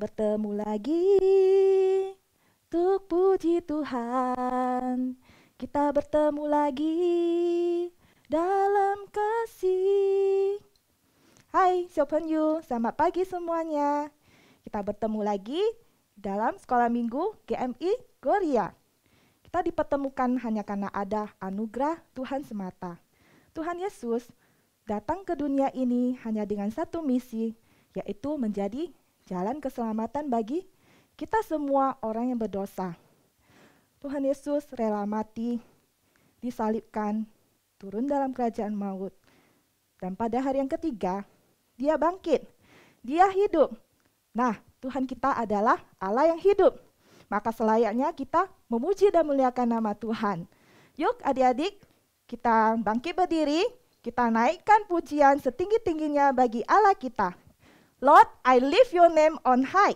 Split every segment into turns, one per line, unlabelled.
bertemu lagi untuk puji Tuhan. Kita bertemu lagi dalam kasih. Hai, Siopenyu, selamat pagi semuanya. Kita bertemu lagi dalam sekolah minggu GMI Gloria. Kita dipertemukan hanya karena ada anugerah Tuhan semata. Tuhan Yesus datang ke dunia ini hanya dengan satu misi, yaitu menjadi jalan keselamatan bagi kita semua orang yang berdosa. Tuhan Yesus rela mati, disalibkan, turun dalam kerajaan maut. Dan pada hari yang ketiga, dia bangkit, dia hidup. Nah, Tuhan kita adalah Allah yang hidup. Maka selayaknya kita memuji dan memuliakan nama Tuhan. Yuk adik-adik, kita bangkit berdiri, kita naikkan pujian setinggi-tingginya bagi Allah kita. Lord, I lift your name on high.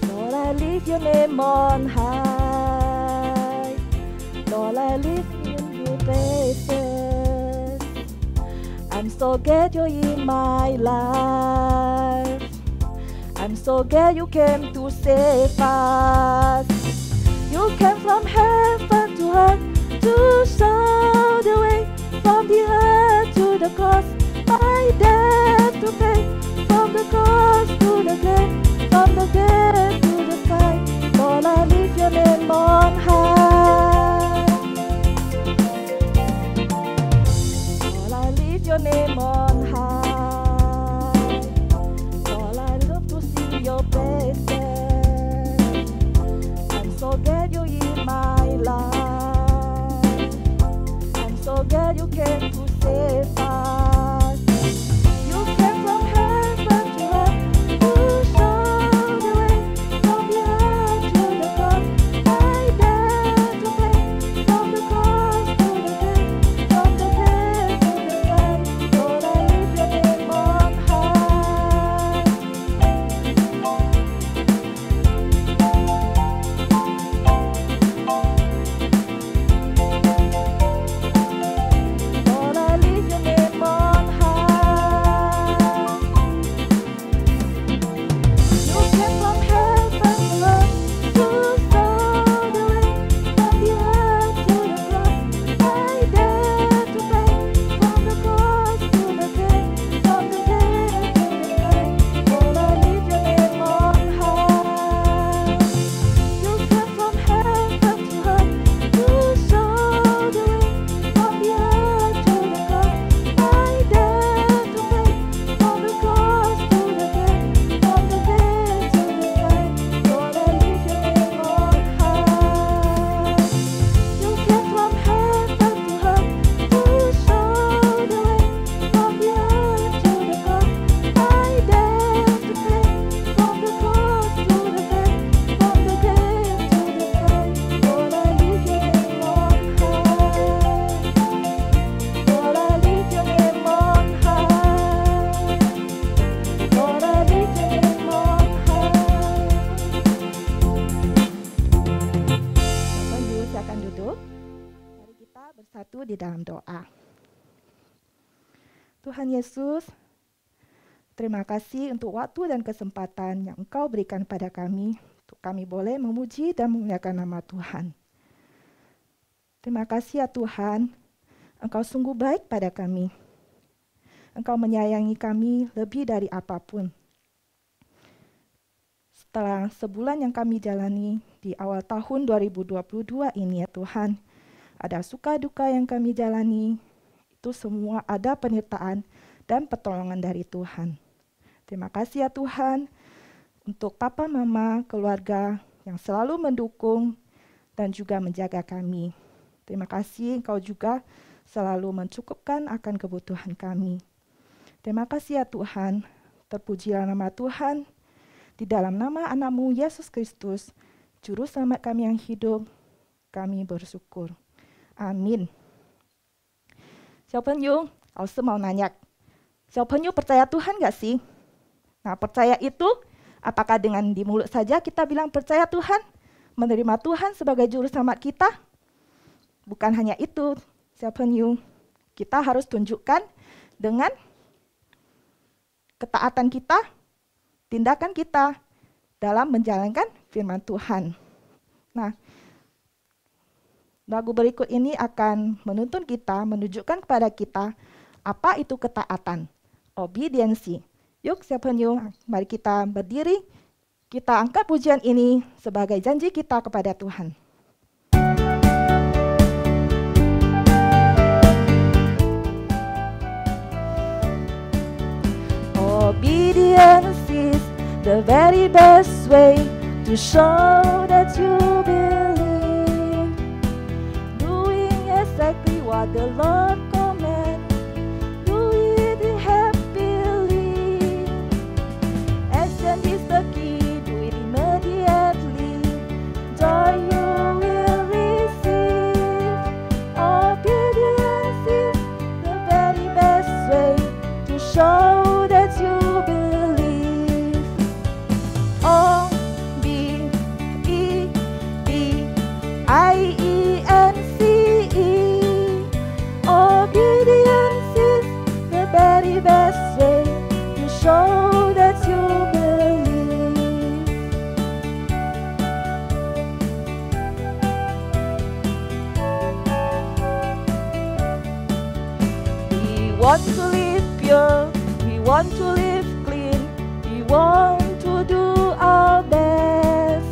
Lord, I lift your name on high. Lord, I lift your praises. I'm so glad you're in my life. I'm so glad you came to save us. You came from heaven to earth to show the way, from the earth to the cross, my death to pay, from the cross to the grave, from the grave to the sky. Lord, I lift your name on high. Lord, I lift your name on high. Lord, I love to see your praises. I'm so glad you're in my life. I'm so glad you came to save us. You came from heaven to earth to show the way, from the earth to the cross, my death to pay, from the cross to the grave, from the grave to the sky. Lord, I lift your name on high. Lord, I lift your name on high. You came from heaven to earth to show the way, from the earth to the cross, my death to pay, from the cross to the grave, from the grave to the sky. Lord, I lift your name on high. You came from heaven to earth to show the way, from the earth to the cross, my death to pay, from the cross to the grave, from the grave to the sky. Lord, I lift your name on high. You came from heaven to earth to show the way, from the earth to the cross, my death to pay, from the cross to the grave, from the grave to the sky. Lord, I lift your name on high. Lord, I lift your name on high. Lord, I lift your name on high. Bapak Ibu, silakan duduk. Mari kita bersatu di dalam doa. Tuhan Yesus, terima kasih untuk waktu dan kesempatan yang Engkau berikan pada kami, untuk kami boleh memuji dan memuliakan nama Tuhan. Terima kasih ya Tuhan, Engkau sungguh baik pada kami. Engkau menyayangi kami lebih dari apapun. Setelah sebulan yang kami jalani di awal tahun 2022 ini ya Tuhan, ada suka duka yang kami jalani, itu semua ada penyertaan dan pertolongan dari Tuhan. Terima kasih ya Tuhan untuk papa, mama, keluarga yang selalu mendukung dan juga menjaga kami. Terima kasih Engkau juga selalu mencukupkan akan kebutuhan kami. Terima kasih ya Tuhan, terpujilah nama Tuhan. Di dalam nama anak-Mu Yesus Kristus, Juru Selamat kami yang hidup, kami bersyukur. Amin. 小朋友，老师mau nanya, Siapa percaya Tuhan gak sih? Nah, percaya itu apakah dengan di mulut saja kita bilang percaya Tuhan, menerima Tuhan sebagai juru selamat kita? Bukan hanya itu, siapa kita harus tunjukkan dengan ketaatan kita, tindakan kita dalam menjalankan firman Tuhan. Nah, lagu berikut ini akan menuntun kita, menunjukkan kepada kita apa itu ketaatan, obediensi. Yuk, siapa mari kita berdiri, kita angkat pujian ini sebagai janji kita kepada Tuhan. Obedience is the very best way to show that you believe. Doing exactly what the Lord commands, do it happily. Action is the key, do it immediately. Joy you will receive. Obedience is the very best way to show that you believe. O-B-E-D-I-E-N-C-E. Obedience is the very best way to show that you believe. We want to live pure, we want to live clean, we want to do our best,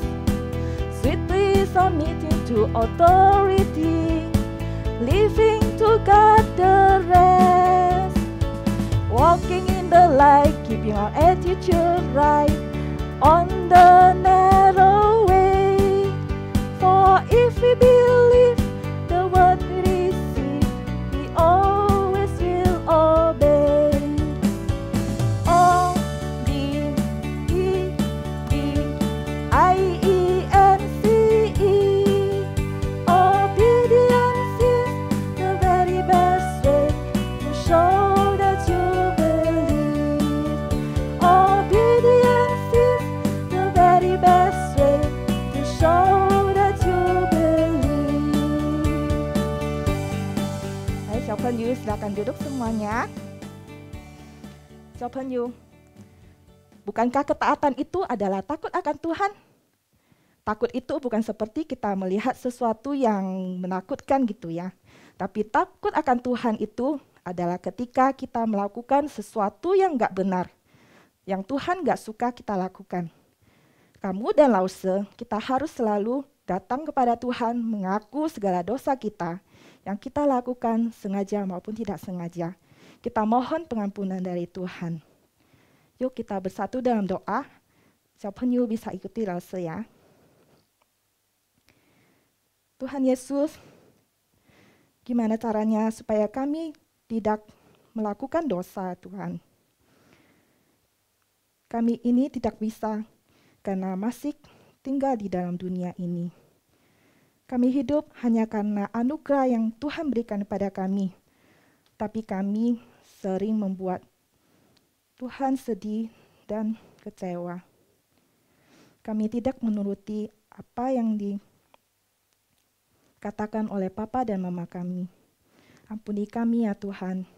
sweetly submitting to authority, living to God the rest, walking in the light, keeping our attitude right on the narrow way. For if we believe the word we receive, we always will obey. O-B-E-D-I-E-N-C-E. Obedience is the very best way to show that you believe. Obedience is the very best way to show that you believe. Hai, Siapa silakan duduk semuanya. Siapa bukankah ketaatan itu adalah takut akan Tuhan? Takut itu bukan seperti kita melihat sesuatu yang menakutkan gitu ya. Tapi takut akan Tuhan itu adalah ketika kita melakukan sesuatu yang gak benar, yang Tuhan gak suka kita lakukan. Kamu dan Lause, kita harus selalu datang kepada Tuhan mengaku segala dosa kita yang kita lakukan sengaja maupun tidak sengaja. Kita mohon pengampunan dari Tuhan. Yuk kita bersatu dalam doa. Siapa bisa ikuti Lause ya. Tuhan Yesus, gimana caranya supaya kami tidak melakukan dosa, Tuhan? Kami ini tidak bisa karena masih tinggal di dalam dunia ini. Kami hidup hanya karena anugerah yang Tuhan berikan kepada kami. Tapi kami sering membuat Tuhan sedih dan kecewa. Kami tidak menuruti apa yang dikatakan oleh Papa dan Mama kami. Ampuni kami ya Tuhan.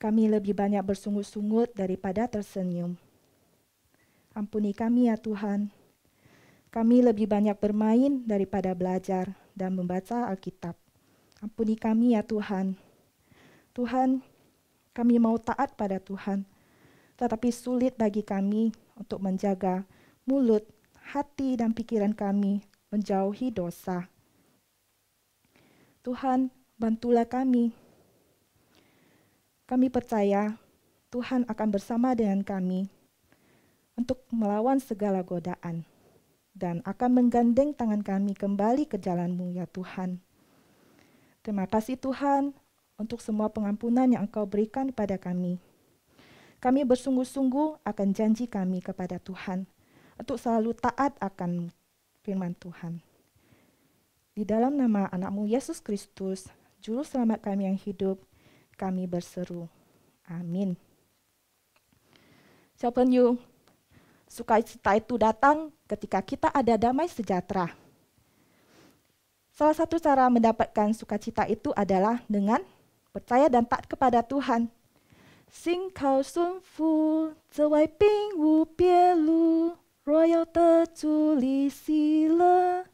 Kami lebih banyak bersungut-sungut daripada tersenyum. Ampuni kami ya Tuhan. Kami lebih banyak bermain daripada belajar dan membaca Alkitab. Ampuni kami ya Tuhan. Tuhan, kami mau taat pada Tuhan, tetapi sulit bagi kami untuk menjaga mulut, hati, dan pikiran kami menjauhi dosa. Tuhan, bantulah kami. Kami percaya Tuhan akan bersama dengan kami untuk melawan segala godaan dan akan menggandeng tangan kami kembali ke jalan-Mu ya Tuhan. Terima kasih Tuhan untuk semua pengampunan yang Engkau berikan kepada kami. Kami bersungguh-sungguh akan janji kami kepada Tuhan untuk selalu taat akan firman Tuhan. Di dalam nama anak-Mu Yesus Kristus, Juru Selamat kami yang hidup, kami berseru. Amin. Siapa penyu, sukacita itu datang ketika kita ada damai sejahtera. Salah satu cara mendapatkan sukacita itu adalah dengan percaya dan taat kepada Tuhan. 心靠顺服，这位并无别路。若要得主离喜乐，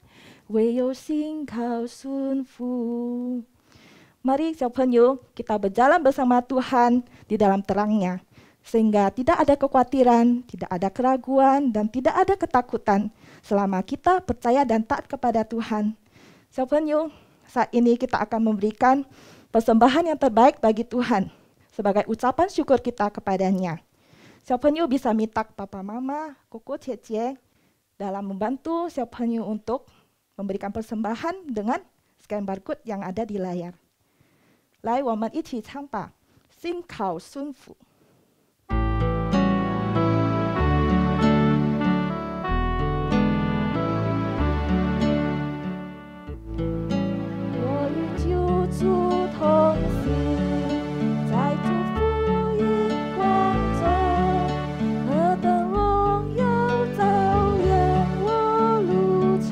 唯有心靠顺服。Mari penyu, kita berjalan bersama Tuhan di dalam terangnya. Sehingga tidak ada kekhawatiran, tidak ada keraguan, dan tidak ada ketakutan selama kita percaya dan taat kepada Tuhan. Penyu, saat ini kita akan memberikan persembahan yang terbaik bagi Tuhan sebagai ucapan syukur kita kepadanya. Penyu bisa minta papa mama, koko cie dalam membantu penyu untuk memberikan persembahan dengan scan barcode yang ada di layar. 来，我们一起唱吧，心靠顺服。我与救主同行，在祝福荧光中，何等荣耀照亮我路程。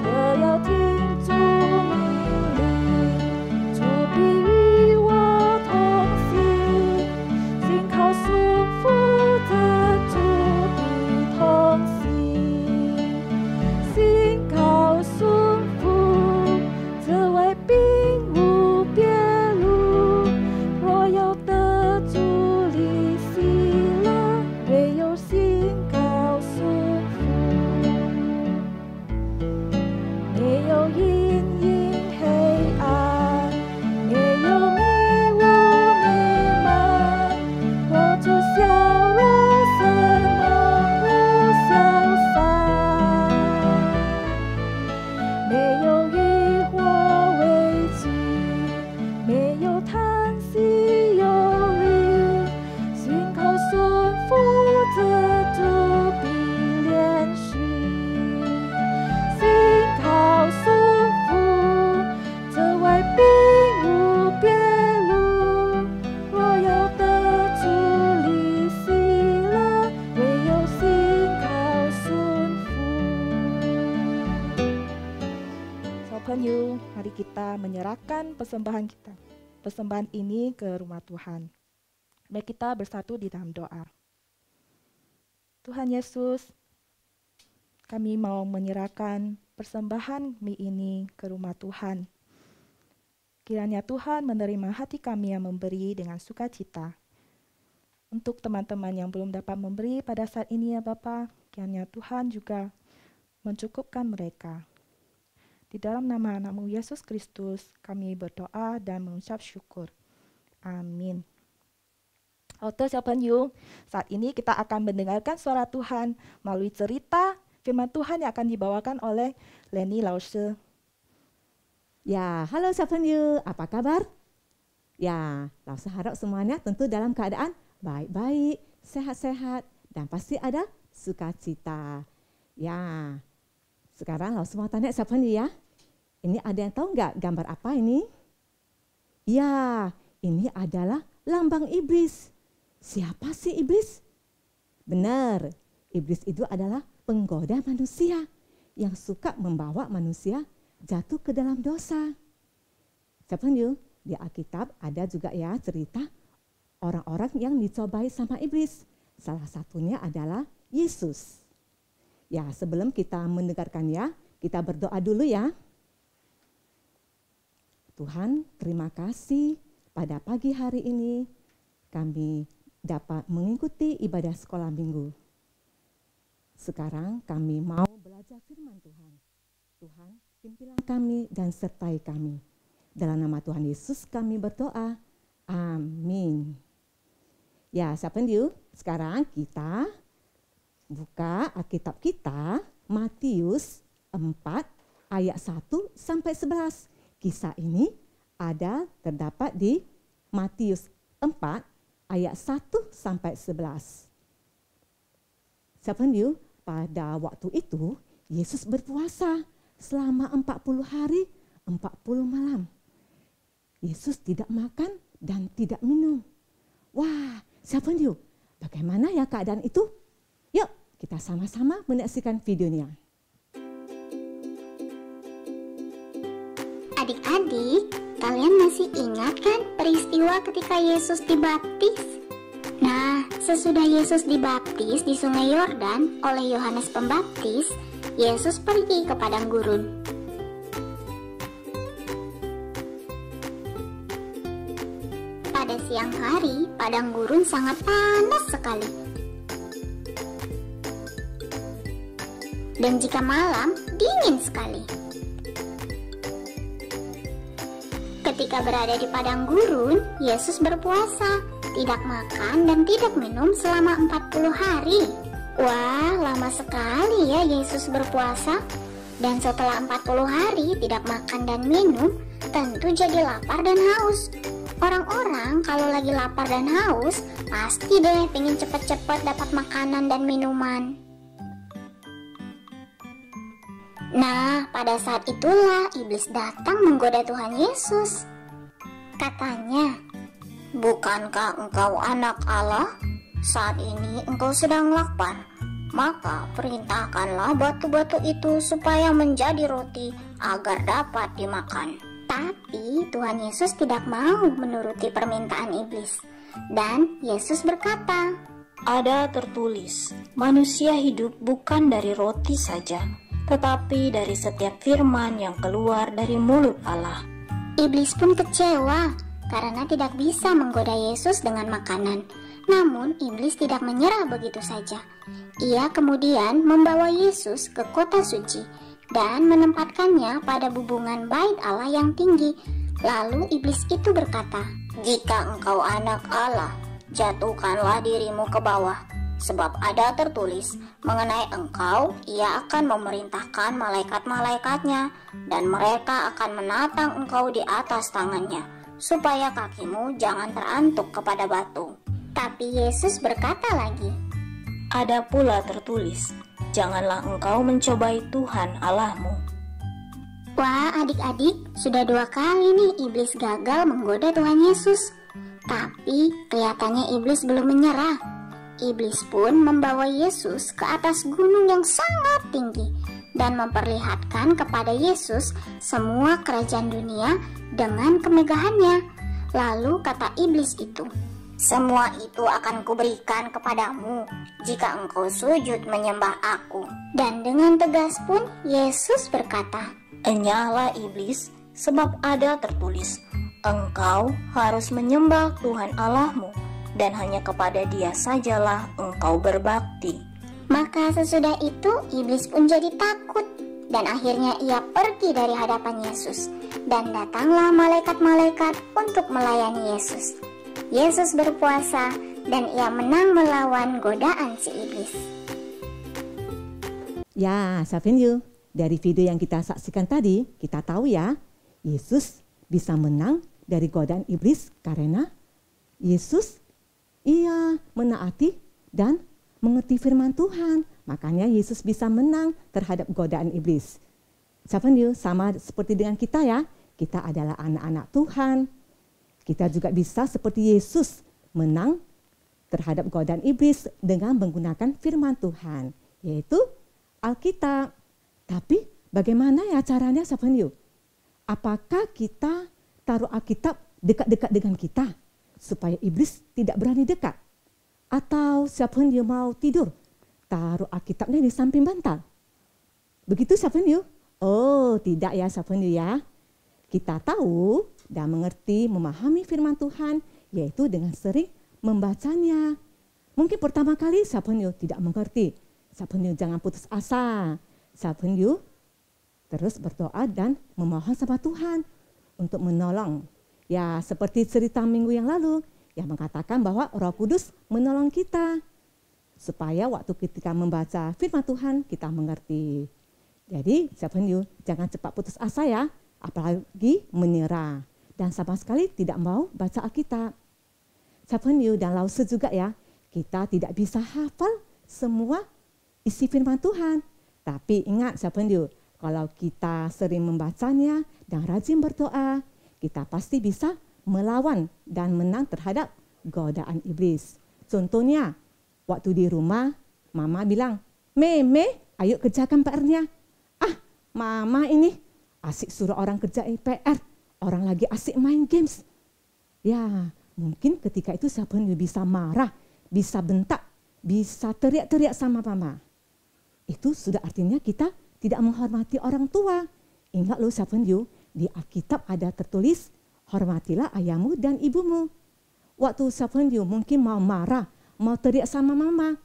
我要听主命令，主必与我同行，心靠顺服着主必同行。心靠顺服，这位并无别路。若要得主离喜乐，唯有心靠顺服。没有阴影黑暗，没有迷雾弥漫，活出笑容生动不消散。没有疑惑畏惧，没有叹息忧虑，心靠顺服着主必连续。心靠顺服，这位并无别路。若要得主离喜乐，唯有心靠顺服。Penyu, mari kita menyerahkan persembahan kita. Persembahan ini ke rumah Tuhan. Mari kita bersatu di dalam doa. Tuhan Yesus, kami mau menyerahkan persembahan mie ini ke rumah Tuhan. Kiranya Tuhan menerima hati kami yang memberi dengan sukacita. Untuk teman-teman yang belum dapat memberi pada saat ini ya Bapa, kiranya Tuhan juga mencukupkan mereka. Di dalam nama anak-Mu Yesus Kristus, kami berdoa dan mengucap syukur. Amin. Oke, penyu, saat ini kita akan mendengarkan suara Tuhan melalui cerita firman Tuhan yang akan dibawakan oleh Lenny Lause.
Ya, halo penyu, apa kabar? Ya, Lause harap semuanya tentu dalam keadaan baik-baik, sehat-sehat, dan pasti ada sukacita. Ya, sekarang Lause mau tanya penyu ya. Ini ada yang tahu nggak gambar apa ini? Ya, ini adalah lambang iblis. Siapa sih iblis? Benar, iblis itu adalah penggoda manusia yang suka membawa manusia jatuh ke dalam dosa. Penyu, di Alkitab ada juga ya cerita orang-orang yang dicobai sama iblis. Salah satunya adalah Yesus. Ya, sebelum kita mendengarkan ya, kita berdoa dulu ya. Tuhan, terima kasih pada pagi hari ini kami dapat mengikuti ibadah sekolah minggu. Sekarang kami mau belajar firman Tuhan. Tuhan, pimpinlah kami dan sertai kami. Dalam nama Tuhan Yesus kami berdoa. Amin. Ya, penyu, sekarang kita buka Alkitab kita, Matius 4 ayat 1 sampai 11. Kisah ini terdapat di Matius 4 ayat 1 sampai 11. Penyu, pada waktu itu Yesus berpuasa selama 40 hari, 40 malam. Yesus tidak makan dan tidak minum. Wah, siapa you? Bagaimana ya keadaan itu? Yuk, kita sama-sama menyaksikan videonya.
Adik-adik, kalian masih ingat kan peristiwa ketika Yesus dibaptis? Nah, sesudah Yesus dibaptis di Sungai Yordan oleh Yohanes Pembaptis, Yesus pergi ke padang gurun. Pada siang hari, padang gurun sangat panas sekali. Dan jika malam, dingin sekali. Ketika berada di padang gurun, Yesus berpuasa, tidak makan dan tidak minum selama 40 hari. Wah, lama sekali ya Yesus berpuasa. Dan setelah 40 hari tidak makan dan minum, tentu jadi lapar dan haus. Orang-orang kalau lagi lapar dan haus, pasti deh pengen cepet-cepet dapat makanan dan minuman. Nah, pada saat itulah iblis datang menggoda Tuhan Yesus. Katanya, "Bukankah engkau anak Allah? Saat ini engkau sedang lapar. Maka perintahkanlah batu-batu itu supaya menjadi roti agar dapat dimakan." Tapi Tuhan Yesus tidak mau menuruti permintaan iblis. Dan Yesus berkata,
"Ada tertulis, manusia hidup bukan dari roti saja, tetapi dari setiap firman yang keluar dari mulut Allah."
Iblis pun kecewa karena tidak bisa menggoda Yesus dengan makanan. Namun iblis tidak menyerah begitu saja. Ia kemudian membawa Yesus ke kota suci dan menempatkannya pada bubungan bait Allah yang tinggi. Lalu iblis itu berkata, "Jika engkau anak Allah, jatuhkanlah dirimu ke bawah. Sebab ada tertulis, mengenai engkau, ia akan memerintahkan malaikat-malaikatnya, dan mereka akan menatang engkau di atas tangannya, supaya kakimu jangan terantuk kepada batu." Tapi Yesus berkata lagi,
"Ada pula tertulis, janganlah engkau mencobai Tuhan Allahmu."
Wah, adik-adik, sudah 2 kali nih iblis gagal menggoda Tuhan Yesus. Tapi kelihatannya iblis belum menyerah. Iblis pun membawa Yesus ke atas gunung yang sangat tinggi dan memperlihatkan kepada Yesus semua kerajaan dunia dengan kemegahannya. Lalu kata iblis itu, "Semua itu akan kuberikan kepadamu jika engkau sujud menyembah aku." Dan dengan tegas pun Yesus berkata,
"Enyahlah iblis, sebab ada tertulis, engkau harus menyembah Tuhan Allahmu, dan hanya kepada Dia sajalah engkau berbakti."
Maka sesudah itu iblis pun jadi takut dan akhirnya ia pergi dari hadapan Yesus. Dan datanglah malaikat-malaikat untuk melayani Yesus. Yesus berpuasa dan ia menang melawan godaan si iblis.
Ya, Savenyu, dari video yang kita saksikan tadi, kita tahu ya, Yesus bisa menang dari godaan iblis karena Yesus ia menaati dan mengerti firman Tuhan. Makanya Yesus bisa menang terhadap godaan iblis. Savenyu, sama seperti dengan kita ya, kita adalah anak-anak Tuhan. Kita juga bisa seperti Yesus menang terhadap godaan iblis dengan menggunakan firman Tuhan, yaitu Alkitab. Tapi bagaimana ya caranya, Savenyu? Apakah kita taruh Alkitab dekat-dekat dengan kita supaya iblis tidak berani dekat? Atau Savenyu mau tidur, taruh Alkitabnya di samping bantal? Begitu, Savenyu? Oh, tidak ya, Savenyu ya. Kita tahu dan mengerti, memahami firman Tuhan, yaitu dengan sering membacanya. Mungkin pertama kali Savenyu tidak mengerti. Savenyu jangan putus asa. Savenyu terus berdoa dan memohon sama Tuhan untuk menolong. Ya, seperti cerita minggu yang lalu yang mengatakan bahwa Roh Kudus menolong kita supaya waktu ketika membaca firman Tuhan kita mengerti. Jadi, Savenyu jangan cepat putus asa ya, apalagi menyerah dan sama sekali tidak mau baca Alkitab. Savenyu dan Lause juga ya, kita tidak bisa hafal semua isi firman Tuhan. Tapi ingat Savenyu, kalau kita sering membacanya dan rajin berdoa, kita pasti bisa melawan dan menang terhadap godaan iblis. Contohnya, waktu di rumah, Mama bilang, Meme, ayo kerjakan PR-nya. Ah, Mama ini asik suruh orang kerja PR, orang lagi asik main games. Ya, mungkin ketika itu siapa yang bisa marah, bisa bentak, bisa teriak-teriak sama Mama. Itu sudah artinya kita tidak menghormati orang tua. Ingat loh siapa yang di Alkitab ada tertulis, hormatilah ayahmu dan ibumu. Waktu Sapenyu mungkin mau marah, mau teriak sama Mama.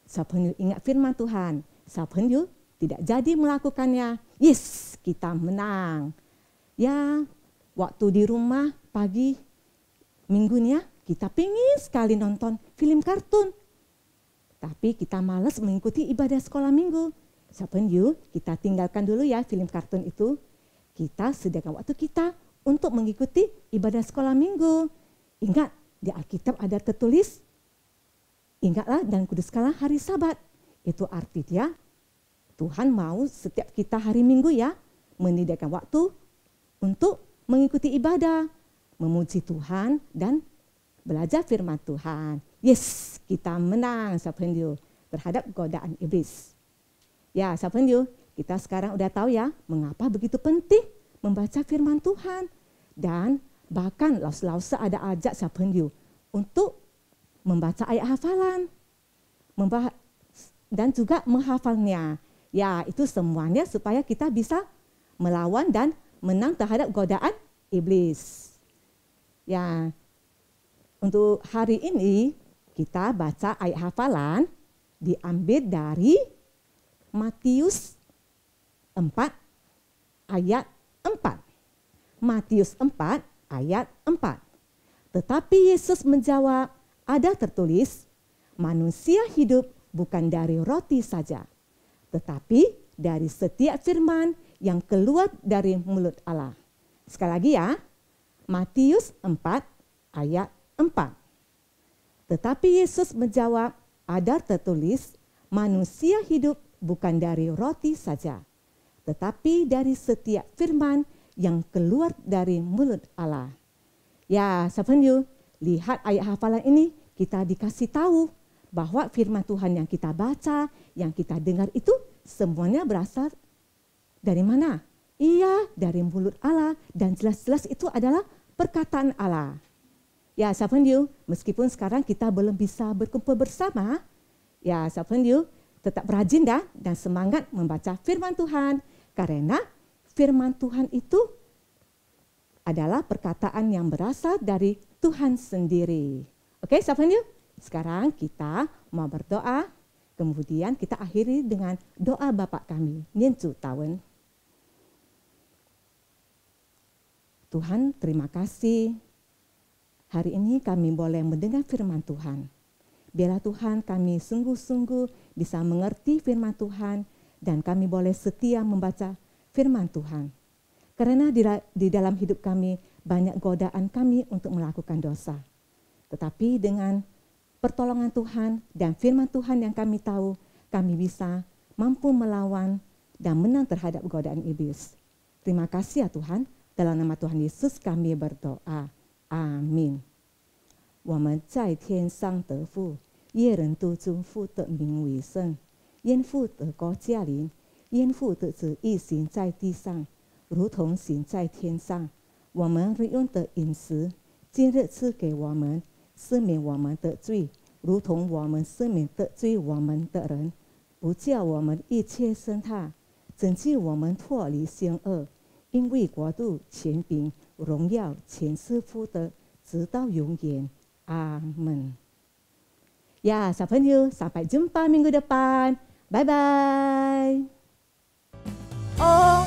Sapenyu ingat firman Tuhan. Sapenyu tidak jadi melakukannya. Yes, kita menang. Ya, waktu di rumah pagi minggunya kita pingin sekali nonton film kartun. Tapi kita malas mengikuti ibadah sekolah minggu. Sapenyu, kita tinggalkan dulu ya film kartun itu. Kita sediakan waktu kita untuk mengikuti ibadah sekolah minggu. Ingat, di Alkitab ada tertulis, ingatlah dan kuduskanlah hari Sabat. Itu artinya Tuhan mau setiap kita hari Minggu ya, menyediakan waktu untuk mengikuti ibadah, memuji Tuhan dan belajar firman Tuhan. Yes, kita menang Sapenyu terhadap godaan iblis. Ya Sapenyu, kita sekarang udah tahu ya mengapa begitu penting membaca firman Tuhan. Dan bahkan Lausa ada ajak Sapenyu untuk membaca ayat hafalan dan juga menghafalnya. Ya, itu semuanya supaya kita bisa melawan dan menang terhadap godaan iblis. Ya, untuk hari ini kita baca ayat hafalan diambil dari Matius 4 ayat 4. Matius 4 ayat 4. Tetapi Yesus menjawab, ada tertulis, manusia hidup bukan dari roti saja, tetapi dari setiap firman yang keluar dari mulut Allah. Sekali lagi ya, Matius 4 ayat 4. Tetapi Yesus menjawab, ada tertulis, manusia hidup bukan dari roti saja, tetapi dari setiap firman yang keluar dari mulut Allah. Ya, Sapenyu, lihat ayat hafalan ini, kita dikasih tahu bahwa firman Tuhan yang kita baca, yang kita dengar itu semuanya berasal dari mana? Iya, dari mulut Allah dan jelas-jelas itu adalah perkataan Allah. Ya, Sapenyu, meskipun sekarang kita belum bisa berkumpul bersama, ya Sapenyu, tetap rajin dan semangat membaca firman Tuhan karena firman Tuhan itu adalah perkataan yang berasal dari Tuhan sendiri. Oke, Sapenyu, sekarang kita mau berdoa, kemudian kita akhiri dengan doa Bapa kami, Nyencu Tawen. Tuhan, terima kasih. Hari ini kami boleh mendengar firman Tuhan. Biarlah Tuhan kami sungguh-sungguh bisa mengerti firman Tuhan dan kami boleh setia membaca firman Tuhan. Karena di dalam hidup kami banyak godaan kami untuk melakukan dosa. Tetapi dengan pertolongan Tuhan dan firman Tuhan yang kami tahu, kami bisa mampu melawan dan menang terhadap godaan iblis. Terima kasih ya Tuhan, dalam nama Tuhan Yesus kami berdoa. Amin. 我们在天上得福，业人都尊父的名为圣，愿父的国降临，愿父的旨意行在地上，如同行在天上。我们日用的饮食，今日赐给我们，赦免我们的罪，如同我们赦免得罪我们的人，不叫我们一切生害，拯救我们脱离险恶。因为国度、权柄、荣耀，全是父的，直到永远。Amin. Ya, Sapenyu, sampai jumpa minggu depan. Bye-bye.
Oh